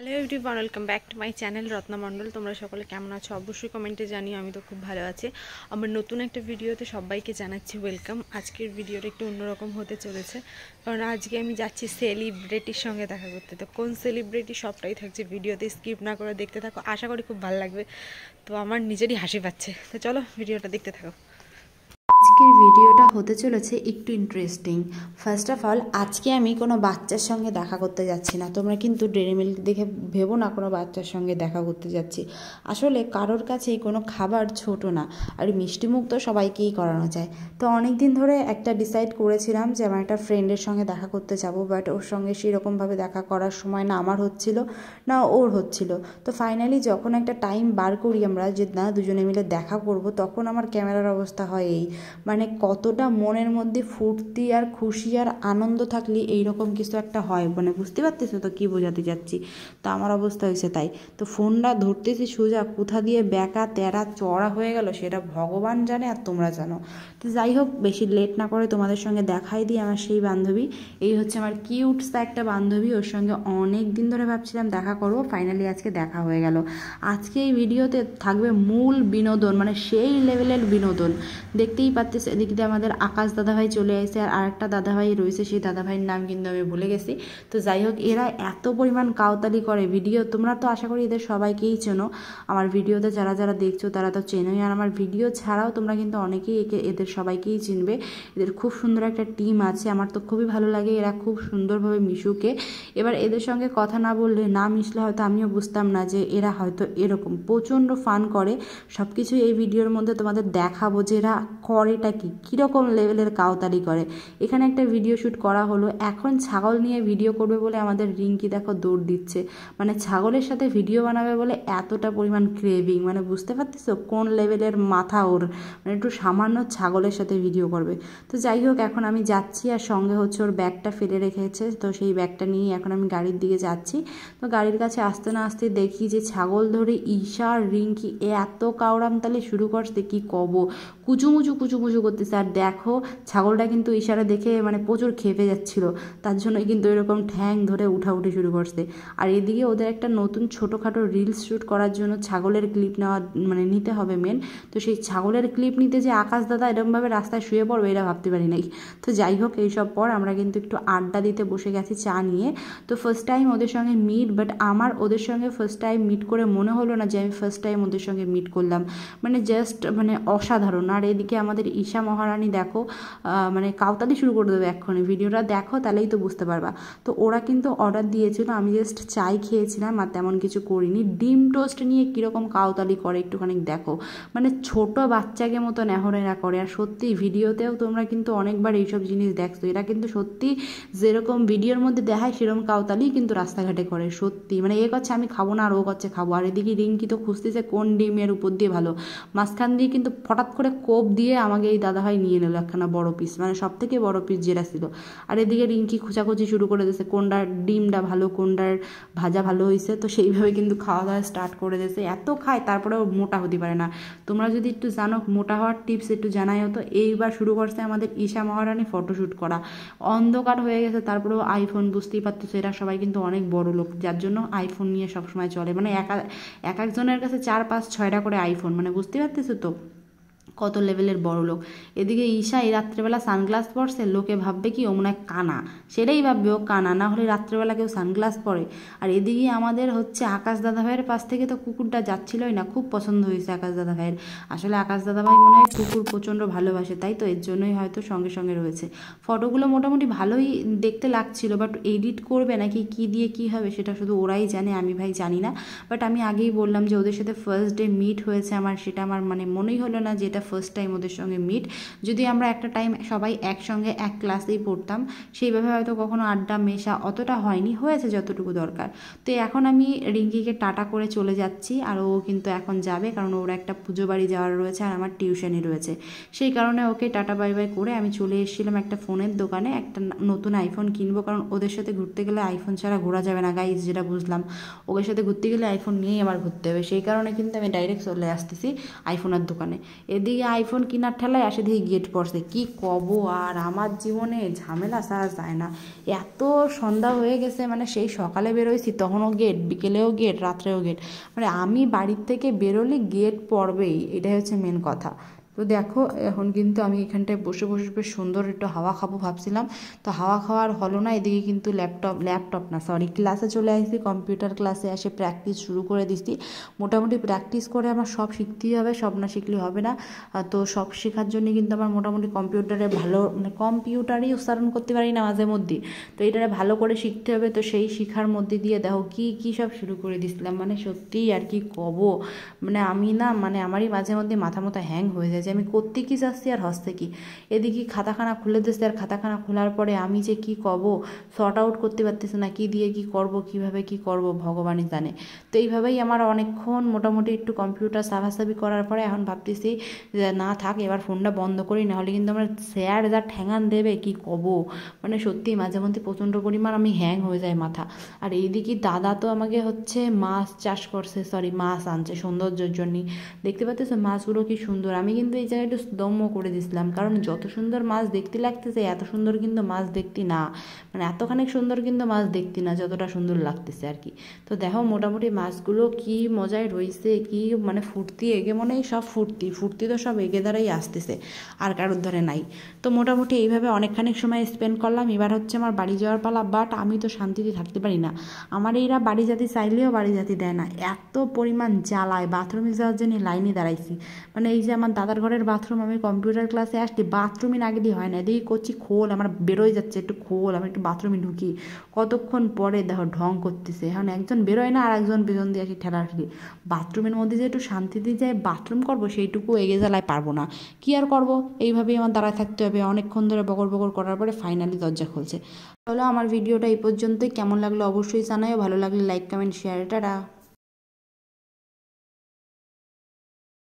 Hello everyone, welcome back to my channel Ratna Mondal. তোমরা সকলে কেমন আছো অবশ্যই কমেন্টে জানিও। আমি তো খুব ভালো আছি। আমার নতুন একটা ভিডিওতে সবাইকে জানাচ্ছি ওয়েলকাম। আজকের ভিডিওটা একটু অন্যরকম হতে চলেছে, কারণ আজকে আমি যাচ্ছি সেলিব্রিটির সঙ্গে দেখা করতে। তো কোন সেলিব্রিটি সবটাই থাকছে ভিডিওতে, স্কিপ না করে দেখতে থাকো, আশা করি খুব ভালো লাগবে। তো আমার নিজেরই হাসি পাচ্ছে, তো চলো ভিডিওটা দেখতে থাকো। আজকের ভিডিওটা হতে চলেছে একটু ইন্টারেস্টিং। ফার্স্ট অফ অল, আজকে আমি কোনো বাচ্চার সঙ্গে দেখা করতে যাচ্ছি না। তোমরা কিন্তু ডেইরি মিল্ক দেখে ভেবো না কোনো বাচ্চার সঙ্গে দেখা করতে যাচ্ছি। আসলে কারোর কাছেই কোনো খাবার ছোট না, আর মিষ্টিমুখ তো সবাইকেই করানো যায়। তো অনেক দিন ধরে একটা ডিসাইড করেছিলাম যে আমার একটা ফ্রেন্ডের সঙ্গে দেখা করতে যাব, বাট ওর সঙ্গে সেরকমভাবে দেখা করার সময় না আমার হচ্ছিল না ওর হচ্ছিল। তো ফাইনালি যখন একটা টাইম বার করি আমরা যে না দুজনে মিলে দেখা করব, তখন আমার ক্যামেরার অবস্থা হয় এই, মানে কতটা মনের মধ্যে ফুর্তি আর খুশি আর আনন্দ থাকলে এইরকম কিছু একটা হয়, মানে বুঝতে পারতেছো তো কী বোঝাতে যাচ্ছি। তো আমার অবস্থা হয়েছে তাই। তো ফোনটা ধরতেছি সোজা, কোথা দিয়ে ব্যাকা তেরা চড়া হয়ে গেল সেটা ভগবান জানে আর তোমরা জানো। তো যাই হোক, বেশি লেট না করে তোমাদের সঙ্গে দেখাই দিই আমার সেই বান্ধবী। এই হচ্ছে আমার কিউটসা একটা বান্ধবী, ওর সঙ্গে অনেক দিন ধরে ভাবছিলাম দেখা করবো, ফাইনালি আজকে দেখা হয়ে গেল। আজকে এই ভিডিওতে থাকবে মূল বিনোদন, মানে সেই লেভেলের বিনোদন। দেখতেই পাচ্ছিস এদিক দিয়ে আমাদের আকাশ দাদাভাই চলে আসছে, আর আরেকটা দাদাভাই রয়েছে, সেই দাদাভাইয়ের নাম কিন্তু আমি ভুলে গেছি। তো যাই হোক, এরা এত পরিমাণ কাউতালি করে ভিডিও, তোমরা তো আশা করি এদের সবাইকেই চেনো। আমার ভিডিওতে যারা যারা দেখছো তারা তো চেনোই, আর আমার ভিডিও ছাড়াও তোমরা কিন্তু অনেকেই এদের সবাইকেই চিনবে। এদের খুব সুন্দর একটা টিম আছে, আমার তো খুবই ভালো লাগে, এরা খুব সুন্দরভাবে মিশুকে। এবার এদের সঙ্গে কথা না বললে, না মিশলে হয়তো আমিও বুঝতাম না যে এরা হয়তো এরকম প্রচণ্ড ফান করে। সব কিছু এই ভিডিওর মধ্যে তোমাদের দেখাবো যে এরা করেটা কীরকম লেভেলের কাউতালি করে। এখানে একটা ভিডিও শ্যুট করা হলো, এখন ছাগল নিয়ে ভিডিও করবে বলে আমাদের রিঙ্কি দেখো দৌড় দিচ্ছে, মানে ছাগলের সাথে ভিডিও বানাবে বলে এতটা পরিমাণ ক্রেভিং, মানে বুঝতে পারতেছো কোন লেভেলের মাথা ওর, মানে একটু সামান্য ছাগলের সাথে ভিডিও করবে। তো যাই হোক, এখন আমি যাচ্ছি, আর সঙ্গে হচ্ছে ওর ব্যাগটা ফেলে রেখেছে, তো সেই ব্যাগটা নিয়ে এখন আমি গাড়ির দিকে যাচ্ছি। তো গাড়ির কাছে আসতে না আসতে দেখি যে ছাগল ধরে ঈশা আর রিঙ্কি এত কাউরামতালি শুরু করছে, কি কব, কুচুমুচু কুচুমুচু করতেছে। আর দেখো ছাগলটা কিন্তু ইশারা দেখে মানে প্রচুর খেপে যাচ্ছিল, তার জন্যই কিন্তু এরকম ঠ্যাং ধরে উঠাউঠি শুরু করছে। আর এদিকে ওদের একটা নতুন ছোটোখাটো রিলস শ্যুট করার জন্য ছাগলের ক্লিপ নেওয়া মানে নিতে হবে মেন। তো সেই ছাগলের ক্লিপ নিতে যে আকাশ দাদা এরকমভাবে রাস্তায় শুয়ে পড়বে এটা ভাবতে পারি নাই। তো যাই হোক, এইসব পর আমরা কিন্তু একটু আড্ডা দিতে বসে গেছি চা নিয়ে। তো ফার্স্ট টাইম ওদের সঙ্গে মিট, বাট আমার ওদের সঙ্গে ফার্স্ট টাইম মিট করে মনে হলো না যে আমি ফার্স্ট টাইম ওদের সঙ্গে মিট করলাম, মানে জাস্ট মানে অসাধারণ। আর এদিকে আমাদের ঈশা মহারানী দেখো মানে কাউতালি শুরু করে দেবে এক্ষুনি, ভিডিওটা দেখো তাহলেই তো বুঝতে পারবা। তো ওরা কিন্তু অর্ডার দিয়েছিল, আমি জাস্ট চাই খেয়েছিলাম আর তেমন কিছু করিনি। ডিম টোস্ট নিয়ে কীরকম কাউতালি করে একটুখানি দেখো, মানে ছোট বাচ্চাকে মতো নেহরেরা করে। আর সত্যি ভিডিওতেও তোমরা কিন্তু অনেকবার এইসব জিনিস দেখছো, এরা কিন্তু সত্যি যেরকম ভিডিওর মধ্যে দেখায় সেরকম কাউতালি কিন্তু রাস্তাঘাটে করে সত্যি, মানে এ করছে আমি খাবো না আর ও করছে খাবো। আর এদিকে রিঙ্কি তো খুঁজতেছে কোন ডিমের উপর দিয়ে ভালো, মাঝখান দিয়ে কিন্তু হঠাৎ করে কোপ দিয়ে আমাকে এই দাদাভাই নিয়ে নিল একখানা বড় পিস, মানে সব থেকে বড় পিস যেটা ছিল। আর এদিকে রিঙ্কি খোঁচাখুচি শুরু করে দিয়েছে কোনটার ডিমটা ভালো, কোনটার ভাজা ভালো হয়েছে। তো সেইভাবে কিন্তু খাওয়া দাওয়া স্টার্ট করে দিয়েছে, এত খায় তারপরেও মোটা হতে পারে না। তোমরা যদি একটু জানো মোটা হওয়ার টিপস একটু জানাইও তো। এইবার শুরু করছে আমাদের ঈশা মহারানী ফটোশ্যুট করা, অন্ধকার হয়ে গেছে তারপরেও আইফোন, বুঝতেই পারতেছে এরা সবাই কিন্তু অনেক বড় লোক, যার জন্য আইফোন নিয়ে সবসময় চলে, মানে এক একজনের কাছে 4-5-6টা করে আইফোন, মানে বুঝতে পারতেছো তো কত লেভেলের বড় লোক। এদিকে ঈশা এই রাত্রেবেলা সানগ্লাস পরছে, লোকে ভাববে কি ও মনে হয় কানা, সেটাই ভাববে ও কানা, না হলে রাত্রেবেলা কেউ সানগ্লাস পরে। আর এদিকে আমাদের হচ্ছে আকাশ দাদাভাইয়ের পাশ থেকে তো কুকুরটা যাচ্ছিলই না, খুব পছন্দ হয়েছে আকাশ দাদাভাইয়ের। আসলে আকাশ দাদাভাই মনে হয় কুকুর প্রচণ্ড ভালোবাসে, তাই তো এর জন্যই হয়তো সঙ্গে সঙ্গে রয়েছে। ফটোগুলো মোটামুটি ভালোই দেখতে লাগছিল, বাট এডিট করবে নাকি কী দিয়ে কী হবে সেটা শুধু ওরাই জানে, আমি ভাই জানি না। বাট আমি আগেই বললাম যে ওদের সাথে ফার্স্ট ডে মিট হয়েছে আমার, সেটা আমার মানে মনেই হলো না যে এটা ফার্স্ট টাইম ওদের সঙ্গে মিট। যদি আমরা একটা টাইম সবাই একসঙ্গে এক ক্লাসেই পড়তাম, সেইভাবে হয়তো কখনো আড্ডা মেশা অতটা হয়নি, হয়েছে যতটুকু দরকার। তো এখন আমি রিঙ্কিকে টাটা করে চলে যাচ্ছি, আর ও কিন্তু এখন যাবে, কারণ ওর একটা পুজো বাড়ি যাওয়ার রয়েছে আর আমার টিউশনই রয়েছে। সেই কারণে ওকে টাটা বাই বাই করে আমি চলে এসেছিলাম একটা ফোনের দোকানে, একটা নতুন আইফোন কিনবো, কারণ ওদের সাথে ঘুরতে গেলে আইফোন ছাড়া ঘোরা যাবে না গাইজ, যেটা বুঝলাম। ওদের সাথে ঘুরতে গেলে আইফোন নিয়েই আবার ঘুরতে হবে, সেই কারণে কিন্তু আমি ডাইরেক্ট চলে আসতেছি আইফোনের দোকানে। এদিকে এদিকে আইফোন কেনার ঠেলায় আসে দেখি গেট পড়ছে। কি কব আর, আমার জীবনে ঝামেলা সারা যায় না। এত সন্ধ্যা হয়ে গেছে, মানে সেই সকালে বেরোইছি তখনও গেট, বিকেলেও গেট, রাত্রেও গেট, মানে আমি বাড়ির থেকে বেরোলে গেট পড়বেই, এটাই হচ্ছে মেন কথা। তো দেখো এখন কিন্তু আমি এখানটায় বসে বসে বেশ সুন্দর একটু হাওয়া খাবো ভাবছিলাম, তো হাওয়া খাওয়ার হলো না। এদিকে কিন্তু ল্যাপটপ না সরি ক্লাসে চলে আসছি, কম্পিউটার ক্লাসে এসে প্র্যাকটিস শুরু করে দিচ্ছি। মোটামুটি প্র্যাকটিস করে আমার সব শিখতেই হবে, সব না শিখলে হবে না। তো সব শেখার জন্য কিন্তু আমার মোটামুটি কম্পিউটারে ভালো, মানে কম্পিউটারই উচ্চারণ করতে পারি না মাঝে মধ্যে, তো এটারে ভালো করে শিখতে হবে। তো সেই শিখার মধ্যে দিয়ে দেখো কি সব শুরু করে দিছিলাম, মানে সত্যিই আর কি কব, মানে আমি না, মানে আমারই মাঝে মধ্যে মাথা হ্যাং হয়ে যায় যে আমি করতে কি যাচ্ছি আর হচ্ছে কি। এদিকে খাতাখানা খুলে দিচ্ছে, আর খাতাখানা খোলার পরে আমি যে কি কব সর্ট আউট করতে পারতেছি না, কি দিয়ে কি করব, কিভাবে কি করব ভগবানই জানে। তো এইভাবেই আমার অনেকক্ষণ মোটামুটি একটু কম্পিউটার সাভাসাবি করার পরে এখন ভাবতেছি যে না থাক, এবার ফোনটা বন্ধ করি, নাহলে কিন্তু আমার স্যার যা ঠ্যাঙান দেবে কি কব, মানে সত্যি মাঝে মধ্যে প্রচণ্ড পরিমাণ আমি হ্যাং হয়ে যায় মাথা। আর এইদিকে দাদা তো আমাকে হচ্ছে মাছ চাষ করছে, সরি মাছ আনছে সৌন্দর্যের জন্য। দেখতে পাচ্ছ মাছগুলো কি সুন্দর, আমি কিন্তু এই জায়গায় একটু দম্য করে দিছিলাম, কারণ যত সুন্দর মাছ দেখতে লাগতেছে এত সুন্দর কিন্তু মাছ দেখতে না, মানে এতখানি সুন্দর কিন্তু মাছ দেখতে না যতটা সুন্দর লাগতেছে আর কি। তো দেখো মোটামুটি মাছগুলো কি মজায় রয়েছে, কি মানে ফুর্তি এগে, মনে হয় সব ফুর্তি তো সব এগে দ্বারাই আসতেছে, আর কারোর ধরে নাই। তো মোটামুটি এইভাবে অনেকখানি সময় স্পেন্ড করলাম। এবার হচ্ছে আমার বাড়ি যাওয়ার পালা, বাট আমি তো শান্তিতে থাকতে পারি না, আমার এইরা বাড়ি জাতি চাইলেও বাড়ি জাতি দেয় না, এত পরিমাণ জ্বালায়। বাথরুমে যাওয়ার জন্য লাইনে দাঁড়াইছি, মানে এই যে আমার দাদার ঘরের বাথরুম, আমি কম্পিউটার ক্লাসে আসছি বাথরুমে না গেলেই হয় না, এদিকে করছি খোল, আমার বেরোয় যাচ্ছে একটু খোল, আমি একটু বাথরুমে ঢুকি, কতক্ষণ পরে দেখো ঢং করতেছে। এখন একজন বেরোয় না আর একজন পেছন দিয়ে আসি ঠেলাঠেলি। বাথরুমের মধ্যে যে একটু শান্তিতে যায় বাথরুম করবো সেইটুকু এগিয়ে জ্বালায় পারবো না, কি আর করবো, এইভাবেই আমার দাঁড়ায় থাকতে হবে। অনেকক্ষণ ধরে বকর করার পরে ফাইনালি দরজা খুলছে। হলো আমার ভিডিওটা এই পর্যন্তই, কেমন লাগলো অবশ্যই জানাও, ভালো লাগলে লাইক কমেন্ট শেয়ার, টাটা।